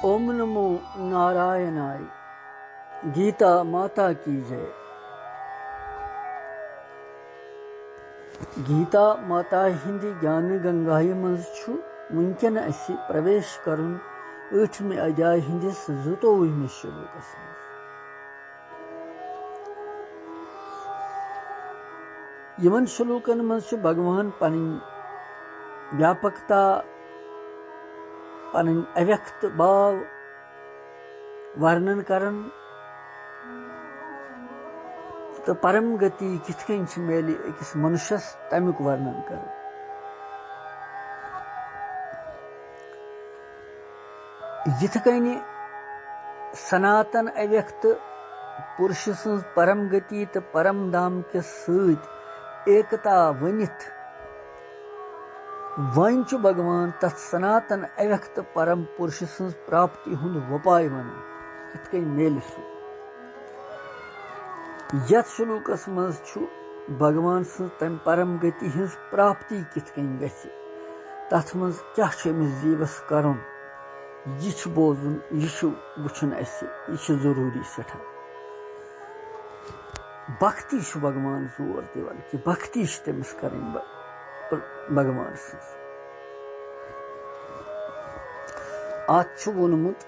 ओम नमो नारायणाय। गीता माता की जय। गीता माता हिंदी ज्ञान गंगाई मज वुनकन अस प्रवेश करुन 8वें अध्याय हिंदिस 22वें श्लोकस मज। यमन श्लोकन मज भगवान पन व्यापकता पन अव्यक्त भाव वर्णन करन तो परम गति किथ कन मेल अकिस मनुष्यस तमुक वर्णन कर। यथ कन सनातन अव्यक्त पुरुष सं परम गति तो परम धाम के सत एकता वनित वन भगवान तथ सनातन अव्यक्त परम पुरुष सं प्राप्ति हुंद वपाय वन किथ कन मेल सु। यथ श्लोकस मज भगवान सं तम परम गति हिंस प्राप्ति किथ कन गछि तथ मज क्या जीवस करन यह बोजुन यह वुचन अस यह जरूरी सठा। भक्ति भगवान जोर दिवान कि भक्ति तमिस करन भगवान सज। अत वोनमुत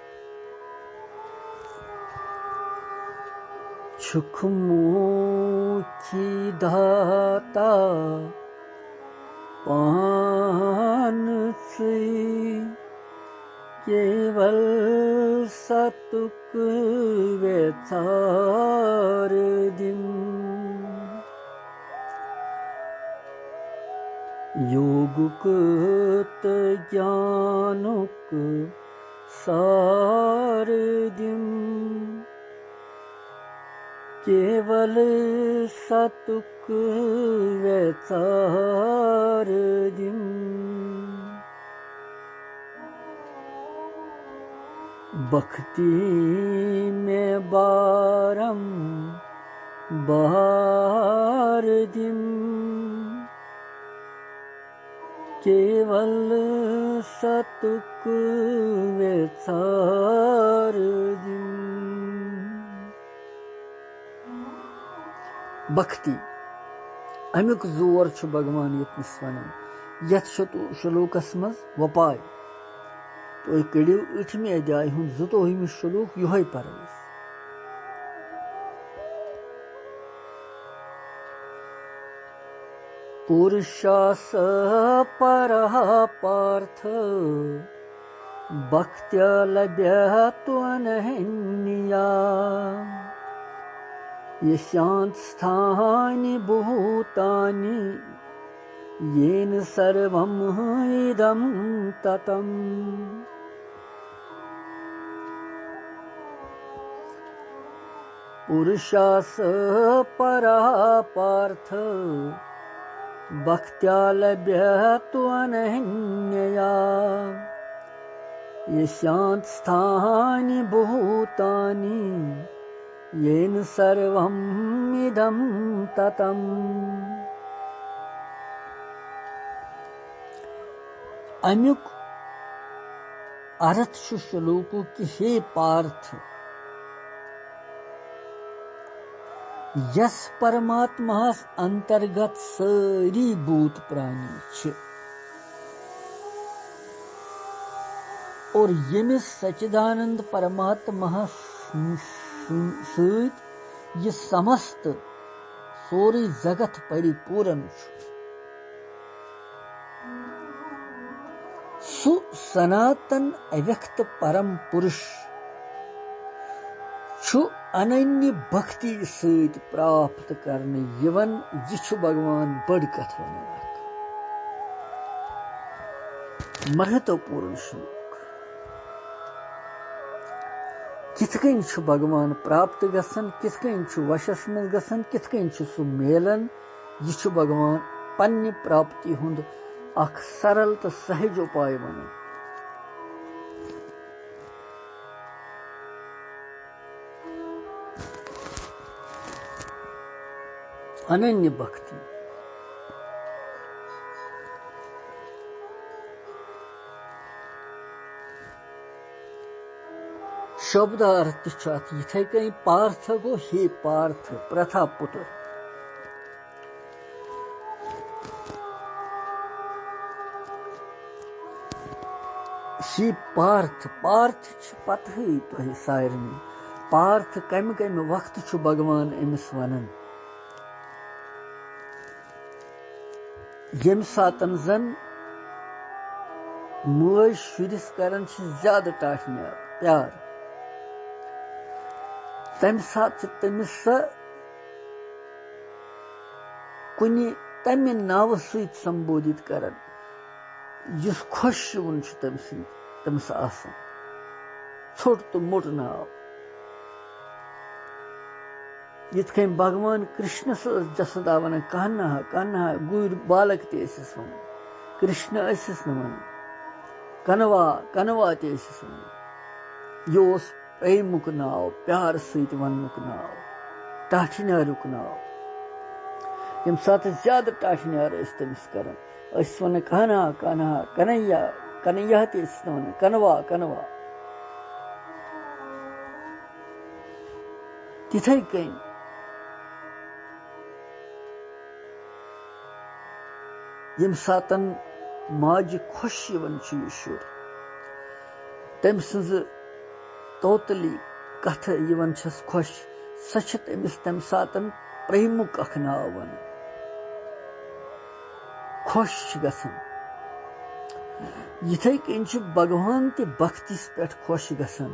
छुखमुखी दाता पान से केवल सतुक व्यथार दिन योगुक ज्ञानुक सार दिन केवल सतुक व्यथार दिन भक्ति में बारम बार दिन केवल सतुक व्यथार दिन। भक्ति अमुक जोर भगवान यतनस वन यथ श्लोकस मज वपाय तो कड़ियो 8वें अध्याय हुंद 22वें श्लोक युहै परवेश। पुरुषास परः पार्थ भक्त्या लभ्यत्वनहन्या यस्यान्त स्थानि भूतानि येन सर्वं इदं ततम्। पुरुषास परः पार्थ भक्त्या लभ्यत्वनहन्यया यस्यान्त स्थानि भूतानि येन सर्वं इदं ततम्। अमुक अर्थ श्लोकों की हे पार्थ यस परमात्मास अंतर्गत सारी भूत प्राणी छ और यमिस सच्चिदानंद परमात्मा सत यह समस्त सोरी जगत परिपूर्ण सु सनातन अव्यक्त परम पुरुष छु अनन्य भक्ति सत प्राप्त करने यवन यह भगवान बड़ कथ वन महत्वपूर्ण श्लोक। किथ कन भगवान प्राप्त गसन किथ कन वशस मज गसन किथ कन सु मेलन यह भगवान पन्ने प्राप्ति हुंद अख सरल तो सहज उपाय वन। अनन्य भक्ति शब्दार्थ ये कहीं पार्थ गो हे पार्थ प्रथा पुत्र शी पार्थ पार्थ पत तुह सारनी पार्थ कम कम वक्त भगवान अमिस वनान यम सातन जन मज शुरिस करान ज्यादा टाठन्यार प्यार तम सात तमिस कुनि तमि नाव सहित संबोधित करान जिस खुश तमिस आसान छोट तो मोट नाव यिथ कन भगवान कृष्ण जसोदा वन कान्हा कान्हा गुर बालक तस वन कृष्ण वन कनवा कनवा तस वन यह प्रेमुक नाव प्यार सहित वनुक नाव टाठन्यारुक नाव यम सात ज्यादा टाठन्यार तमिस करान वन कान्हा कान्हा कन्हैया कन्हैया तस वन कनवा कनवा तिथे कन यम सातन माज खुश यह शुर तम सज तोतली कथ छस खुश सच तमिस तम सातन प्रेमुक अख नाव वन खुश गसन यिथे कन भगवान ते भक्तिस पे खुश गसन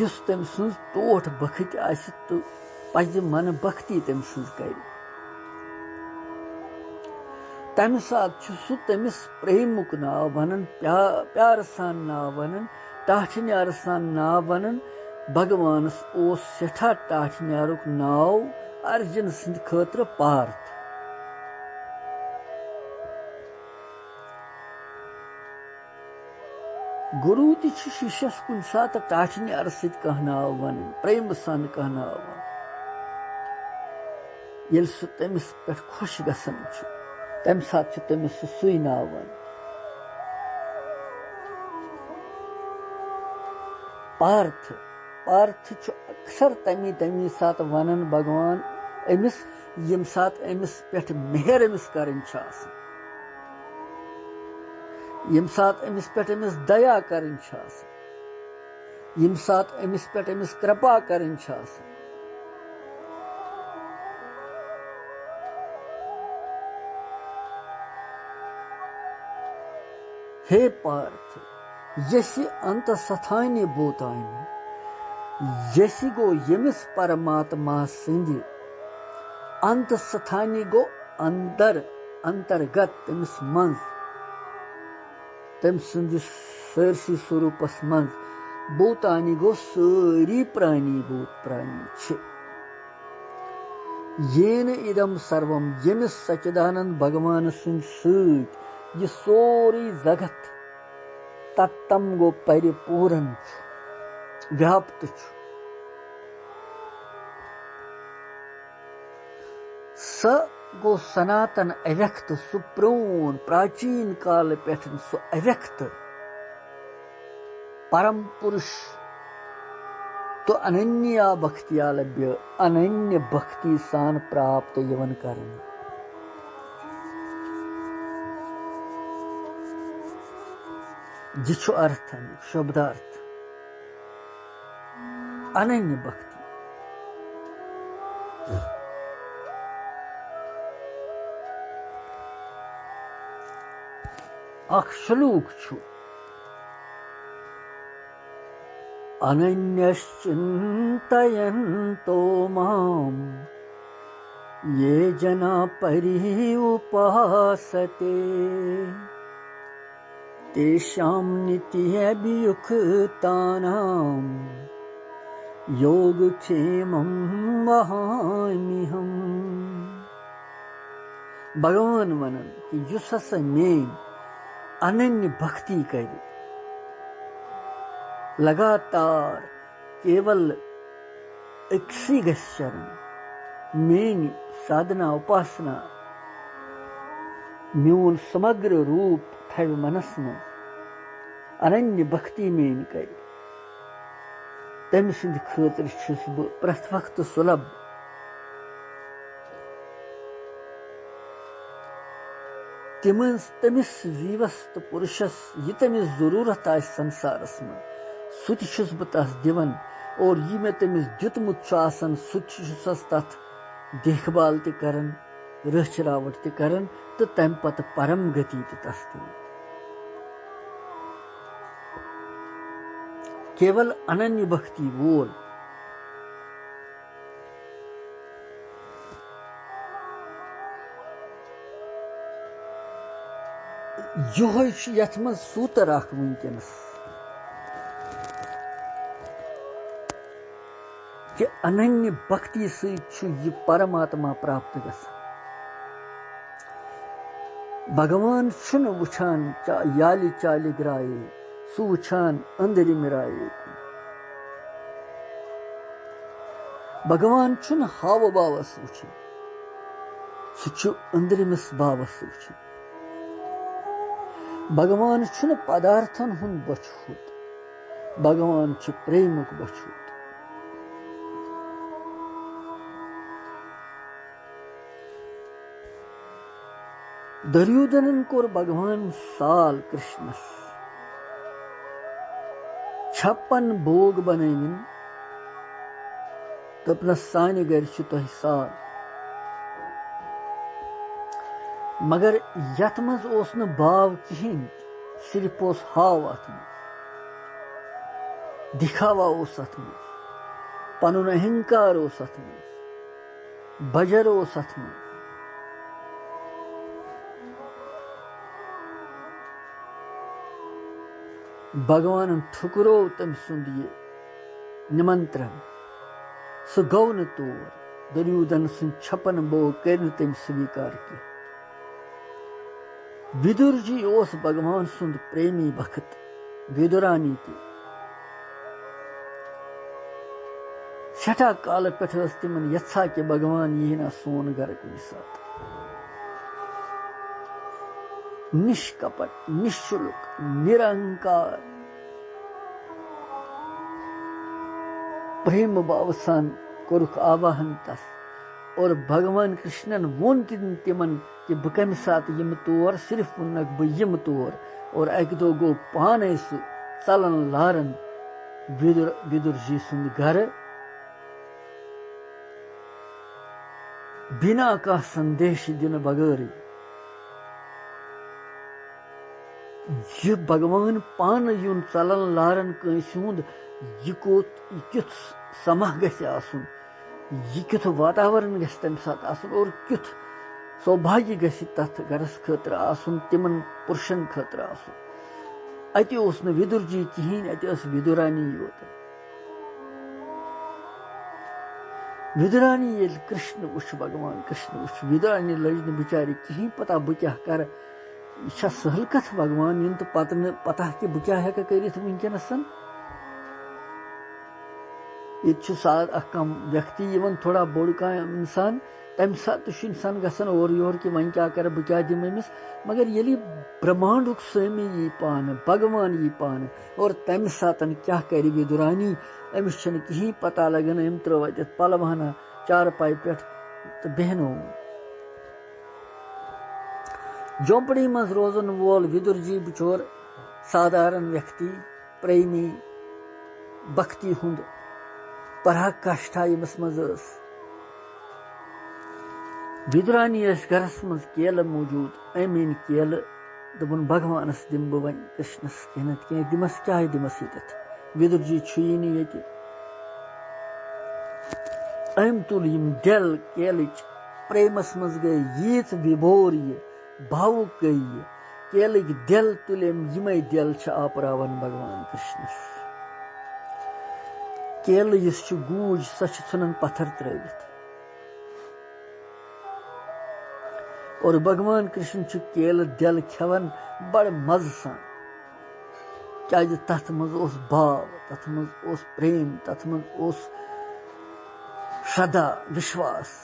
युस तम सज टोठ बखत आसि तो पज मन भक्ति तम सज कर तम सात सह तमिस प्रेमुक नाव वनन प्यार सान नाव वनन टाठन्यार सान नाव वनन भगवानस ओस सेठा टाठन्यारुक नाव अर्जुन सिंध खतर पार्थ गुरु ति शिष्यस कुन सात टाठन्यार सहित कह नाव वन प्रेम सान कह नाव वन ये सह तमिस पे खुश गसन तम सात तमिस सुई नाव वन पार्थ पार्थ अक्सर तमी तमी सात वनन भगवान अमिस यम सात अमिस पे मेहर अमिस करन यम सात अमिस पे अमिस दया करन यम सात अमिस पे अमिस कृपा करन हे पार्थ यसी अंत सथान्य भूतान्य यसी गो यमिस परमात्मा सिंध अंत सथान्य गो अंदर अंतर्गत तमिस मंज तम सन्दि सरसी स्वरूपस मंज भूतानि गो सारी प्राणी भूत प्राणी येन इदम सर्वम यमिस सच्चिदानंद भगवान सिंध सत यह सोरी जगत तत्तम गो परिपूर्ण व्याप्त स गो सनातन अव्यक्त सुप्रोन प्राचीन काल पे सु अव्यक्त परम पुरुष तो अनन्या भक्तिया लभ्य अनन्य भक्ति सान प्राप्त यवन करन जिछु अर्थ शब्दार्थ अनन्य भक्ति अख श्लोक छु अनन्यश्चिन्तयन्तो माम ये जना पर्युपासते तेषां नित्यभियुक्तानां योगक्षेमं वहाम्यहम्। भगवान वनन कि युस हसा मेन अनन्य भक्ति कर लगातार केवल अक्सी गरण मेन साधना उपासना म्यून समग्र रूप थव मनस में अनन्य भक्ति मेन कर तम सिंद खतर छुस बह प्रथ वक्त सुलभ तमिस जीवस तो पुरुषस यह तमिस जरूरत आ संसारस मन सह तुस बह तस दिवन और यह मे तमिस दितमुत सह तथ देखभाल तन रच रावट तन तो तम पत परम गति तस दिवन केवल अनन्य भक्ति वोल योहै यथ मज सूतर अख वुनकनस कि अनन्य भक्ति सह परमात्मा प्राप्त गसान भगवान छुन वुछान यालि चालि ग्राये सु वुछान अंदरि मिराये भगवान छुन हाव भावस वुछान सु अंदरिमिस भावस वुछान भगवान छुन पदार्थन हुन बछूत भगवान छु प्रेमुक बछूत दुर्योधनन कोर भगवान साल कृष्णस 56 भोग बनैमिन दपनस सानि गर छु तोह साल मगर यथ मज ओस न भाव कहीं सिर्फ ओस हाव अथ दिखावा ओस अथ पनुन अहंकार ओस अथ बजर ओस अथ भगवान ठुकरो तम सुंद ये निमंत्रण सह गौ न तोर दुर्योधन सुन 56 भोग कर तम स्वीकार किया विदुर जी ओस भगवान सुंद प्रेमी भक्त विदुरानी ती सठा काल पे तिमन यत्सा कि भगवान यह ना सोन घर कुन साथ निष्कपट निशुल्क निरंकार प्रेम भाव सान कोरुख आवाहन तस और भगवान कृष्णन वोन तिमन कि बह कम सात यम तोर सिर्फ वनक बह यम तोर और अक दो गो पाने सह चलन लारन विदुर जी सुंद घर बिना का संदेश दिन बगैर यह भगवान पान यून चलन लारन कंस हुंद यह कोत क्युथ समह गछ आसुन यह क्युथ वातावरण गछ तम साथ आसुन और क्युथ सौभाग्य गछ तथ गरस खतर आसुन तिमन पुरुषन खतर आसुन अति ओस न विदुर जी कहीं अति ओस विदुरानी योत विदुरानी ये कृष्ण वुछ भगवान कृष्ण वुछ विदुरानी लज न बिचारी कहीं पता बह क्या कर यह सहल कथ भगवान इन तो पता कि बह क्या हेक करित वुनकनसन ये कम व्यक्ति थोड़ा बोड़ का इंसान तम सात इंसान गसान और योर कि वन क्या कर बह क्या दिम अमिस मगर ये ब्रह्मांड स्वामी यी पान भगवान यी पान और तम सात क्या कर विदुरानी अमिस कहीं पता लगन अम त्रो अत पलवाना चारपाई पे तो बहनो झोंपड़ी मज रोजन वोल विदुर जी बिचोर साधारण व्यक्ति प्रेमी भक्ति हुंद पराकाष्ठा यमस मज विदुरानी घरस मज केल मौजूद अमीन केल दपन भगवानस दिम बह वन कृष्णस कह दिमस क्या दिमस ये विदुर जी छुई नी ये अम तुल यम डेल केलच प्रेमस मज गई यीत विभोर ये भावुक गई ये केलक दिल तुलम यमे दिल आपरावन भगवान कृष्णस केल यस गूज सह ुनन पत्थर त्रवित और भगवान कृष्ण केल दिल खेवन बड़ मज सान क्या तथ मज भाव तथ मज प्रेम तथ मज श्रद्धा विश्वास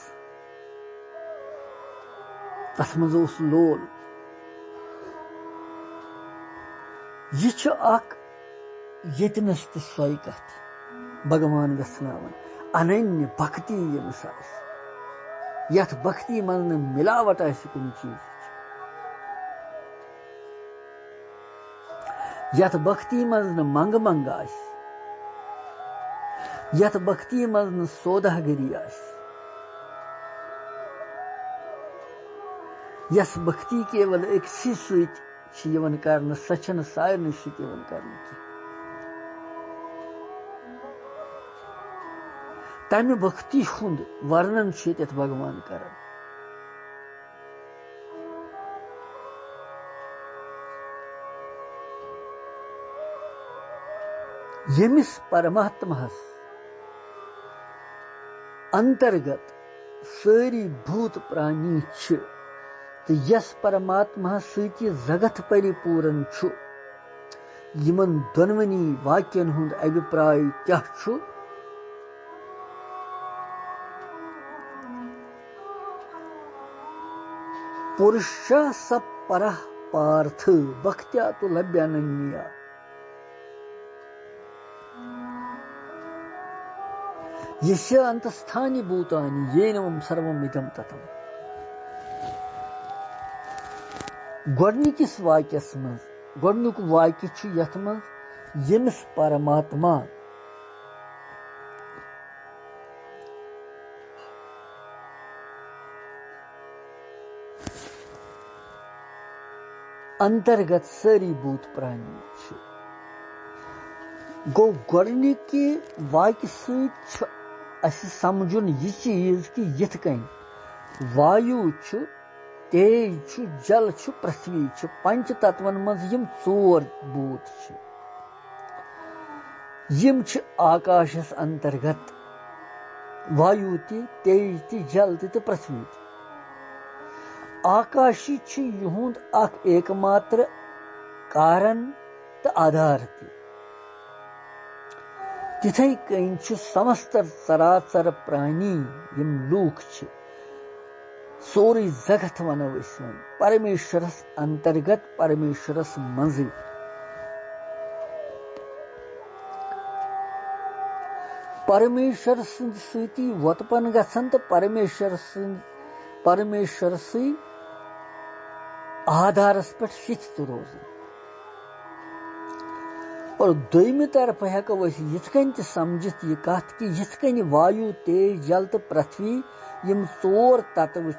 तथ मज लोल यह यतनस तो सो कथ भगवान वेसनावन अनन्य भक्ति यमिस यथ भक्ति मन मिलावट कुन चीज यथ भक्ति मन मंग मंग यथ भक्ति मन सौदागरी यस भक्ति केवल एक सवन कर सचन सारे सवन कर तमि भक्ति हुंद वर्णन भगवान कर यमिस परमात्मा अंतर्गत सारी भूत प्राणी तो यस परमात्मा सती जगत परिपूर्ण यमन दोनवनी वाक्यन हुंद अभिप्राय क्या पुरुष स परः पार्थ भक्त्या तो लभ्यानन्या यस्य अंतस्थानि भूतानि येनम सर्वमिदं ततम् गोडनिकिस वाक्यस मज गोडनुक वाक्य छु यथ मज यमिस परमात्मा अंतर्गत सारी भूत प्राणी गो गोडनिकी वाक्य सत समझुन यह चीज कि यथ कन वायु तेज जल पृथ्वी पंच तत्वन मज यम चोर भूत यम आकाशस अंतर्गत वायु तेज जल तो पृथ्वी आकाशी युहुंद एकमात्र कारण तो आधार तिथे कन समस्त चराचर प्राणी यम लूक सोरी जगत वनो परमेश्वरस अंतर्गत परमेश्वरस मज परमेश्वर सती वोतपन गसन तो परमेश्वर से आधारस पे सिथ रोजन और दोयमि तरफ हेको यथ कन समझित यह कथ कि यथ कन वायु तेज जल तो पृथ्वी यम चोर तत्व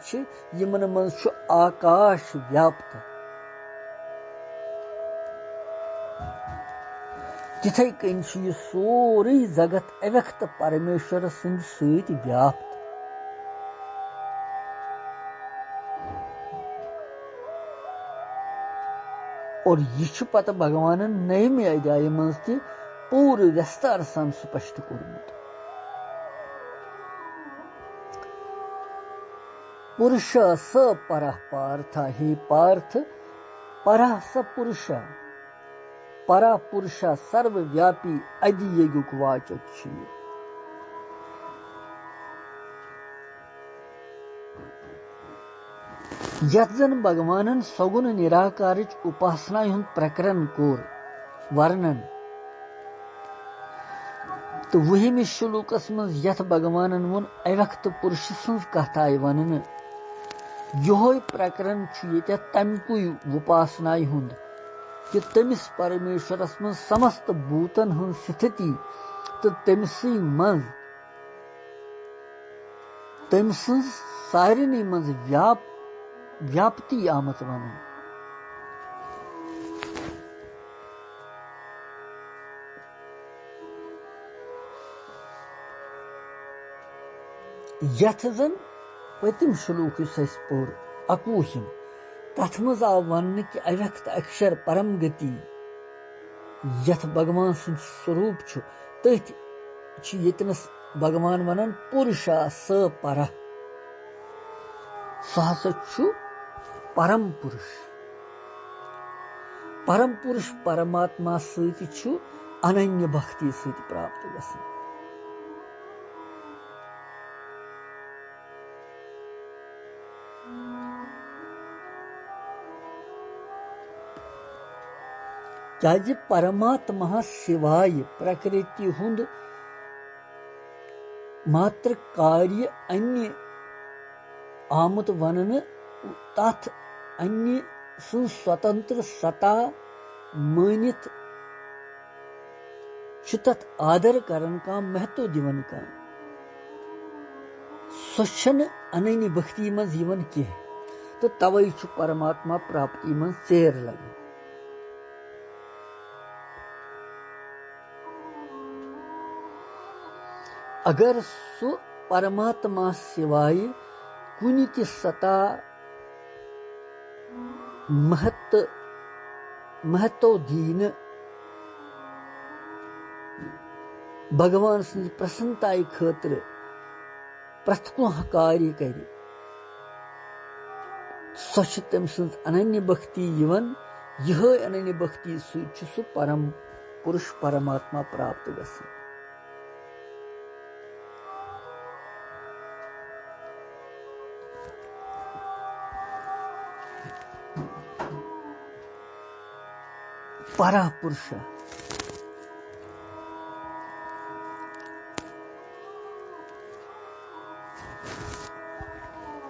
यमन मज आकाश व्याप्त तिथे कन यह सोरे जगत अव्यक्त परमेश्वर सद सत व्याप्त और यह पत भगवान नयमि अध्याय मज पूरे विस्तार सान स्पष्ट कोर्मुत पुरुष स परः पार्थ हे पार्थ परः स पुरुष परा पुरुष सर्वव्यापी अधियुग वाचक यन भगवान सगुन निराकार उपासना प्रकरण कोर वर्णन तो वहमिस श्लोकस मज यथ भगवान वोन अव्यक्त पुरुष सज कथ आई वन योय प्रकरण तमकु उपासना कि तमिस परमेश्वरस मज समस्त भूतन हन स्थिति तो तमसी मज तम सारे मज व्याप्ति आमत वन यथ जन पतिम श्लोक पोर 21 तथ मज आव वन कि अव्यक्त अक्षर परम गति यथ भगवान सद स्वरूप तथ यतनस भगवान वनान पुरुषा स परः सह परम पुरुष परमात्मा सती अनन्य भक्ति सत प्राप्त गसन क्या परमात्मा सिवाय प्रकृति हुंद मात्र कार्य अन्य आमुत वनन तथ अन्य स्वतंत्र सत्ता मानित तथ आदर करन का महत्व दिवन का सो अनन्य भक्ति मज कह तो तवे परमात्मा प्राप्ति मज चेर लगन। अगर सो परमात्मा सिवाय कुनि ति सता महत्व दीन भगवान सं प्रसन्नताई खतर प्रथ कह कार्य कर सो तम सं अनन्य भक्ति यह अनन्य भक्ति सु परम पुरुष परमात्मा प्राप्त गसन। परा पुरुष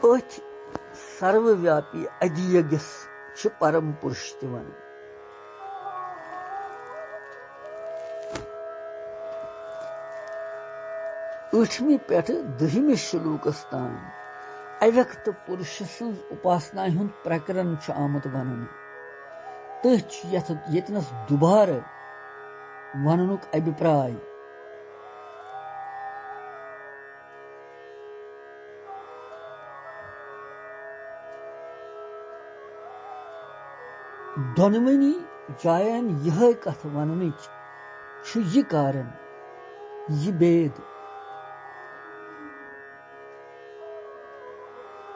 अथ सर्वव्यापी अदियगस परम पुरुष वन। ऊठमी पे दहिमिस श्लोकस तान अव्यक्त पुरुष सं उपासना हुंद प्रकरण आमुत वन तथनस दुबार वननुक अभिप्राय। दोनवनी जायन यह कथ वन यह कारण यह भेद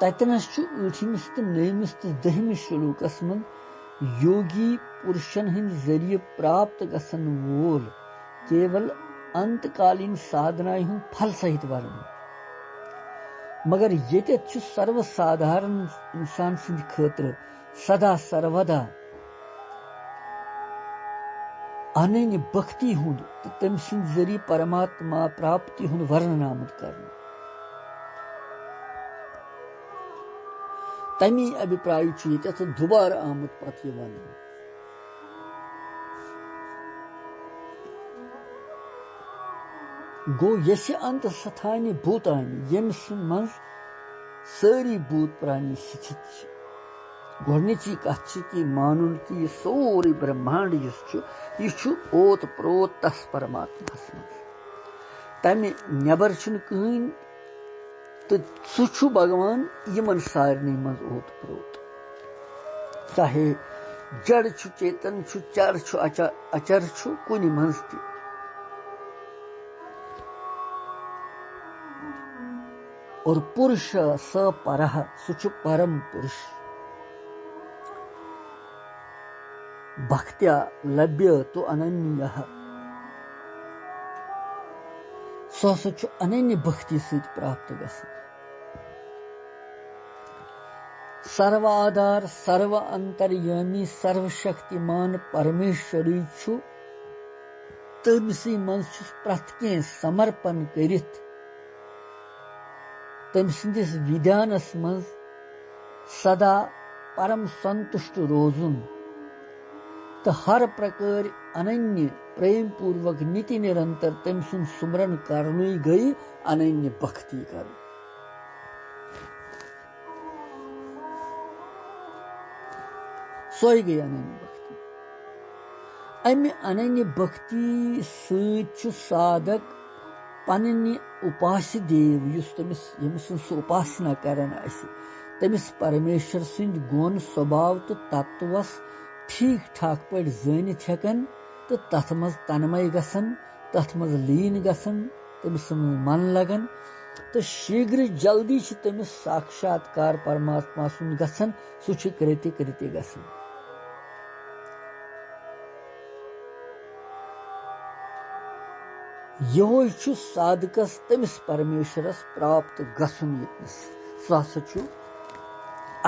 ततनस ऊठमिस तो नयमिस तो दहिमिस श्लोकस मन योगी पुरुषन हंद जरिए प्राप्त गसन वोल केवल अंतकालीन साधना हुंद फल सहित वर्ण। मगर ये सर्वसाधारण इंसान सिंध खतर सदा सर्वदा अनन्य भक्ति हुंद तो तम सिंध जरिए परमात्मा प्राप्ति हुंद वर्णन आमुत करना। तमी अभिप्राय ये दुबार आमुत पत वन। गो यस्य अंत सथानि भूतानि यम्स मज सारी भूत प्राणी स्थित गोडनिची कथ कि मानुन कि सोरी ब्रह्मांड यह ओत प्रोत तस परमात्मा तमे नबर कहीं तो सह भगवान यमन सारनी मज ओत प्रोत चाहे जड़ चेतन चर अचर कुनि मज त। और पुरुष स परह सह परम पुरुष भक्त्या लभ्य तो अनन्य सह अनन्य भक्ति सहित प्राप्त गसन। सर्वाधार सर्व अंतर्यामी सर्वशक्तिमान परमेश्वरी तमसी मज प्रथ कह समर्पण करित तम सिंदिस विधानस मज सदा परम संतुष्ट रोजुन तो हर प्रकार अनन्य प्रेम पूर्वक नीति निरंतर तम सुन सुमरन करनी गई अनन्य भक्ति कर। सोई गई अनन्य भक्ति। अम्य अनन्य भक्ति सु साधक पन्नि उपास्य देव युस तमिस यमिस सु उपासना करन आसि तमिस परमेश्वर सिंद गुण स्वभाव तो तत्वस ठीक ठाक पे जानित हेकन तो तथ मज तन्मय गसन तथ मज लीन गसन तमिस मन लगन तो शीघ्र जल्दी तमिस साक्षात्कार परमात्मा सुन गसन सु कृति कृति गसन। यह साधकस तमिस परमेश्वरस प्राप्त गसन सह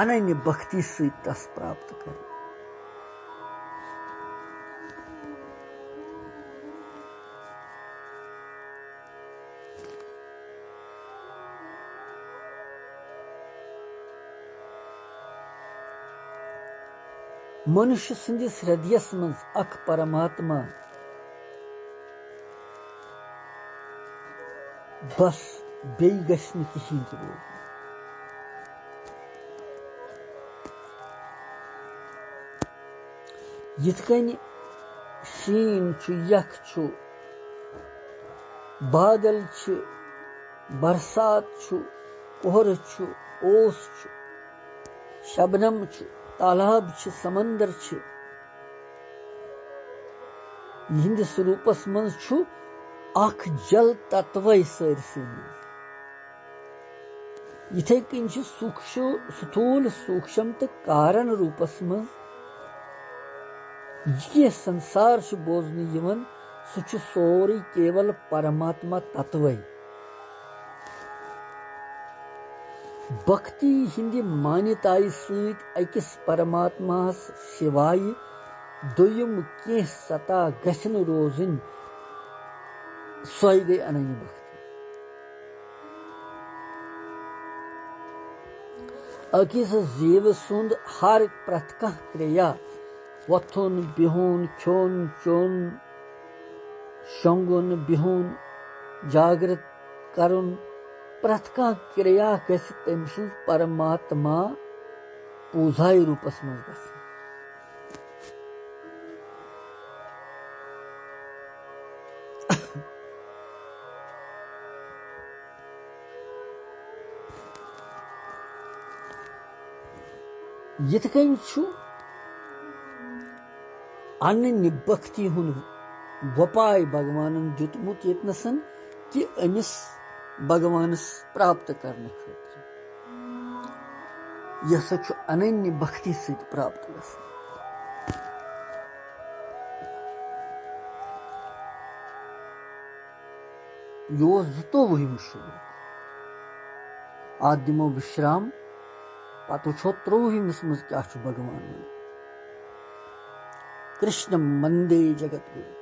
अनन्य भक्ति सहित तस प्राप्त कर। मनुष्य सिंदिस हृदयस मज अख परमात्मा बस बेई गछ न किहिन ते रोज यिथ कनि शीन छु यख छु बादल छु बरसात छु कोहर छु ओस छु शबनम छु तालाब छु समंदर छु यिहंदिस रूपस मज छु अख जल तत्वै सरसै इथे कन स्थूल सूक्ष्म तो कारण रूपस मज यह संसार बोजन यवन सह सोरे केवल परमात्मा तत्वै भक्ति हिंदी मान्यताय सहित अकिस परमात्मा सिवाय दोयम कह सता गसन रोजन सोई गई अनन्य भक्ति अकिस जीव सुंद हर प्रथ कह क्रिया वथुन बिहुन खोन चोन शंगुन बिहुन जागृत करुन प्रथ कह क्रिया गस तम सज परमात्मा पूजाय रूपस मज गस यिथ कन छु अनन्य भक्ति हुन वपाय भगवानन दितमुत यतनसन कि अमिस भगवानस प्राप्त करने खतर यह छु अनन्य भक्ति सहित प्राप्त गसन यो 22 श्लोक आज दिमो विश्राम पतो 23 मज क्या भगवान कृष्ण मंदे जगत गुरु।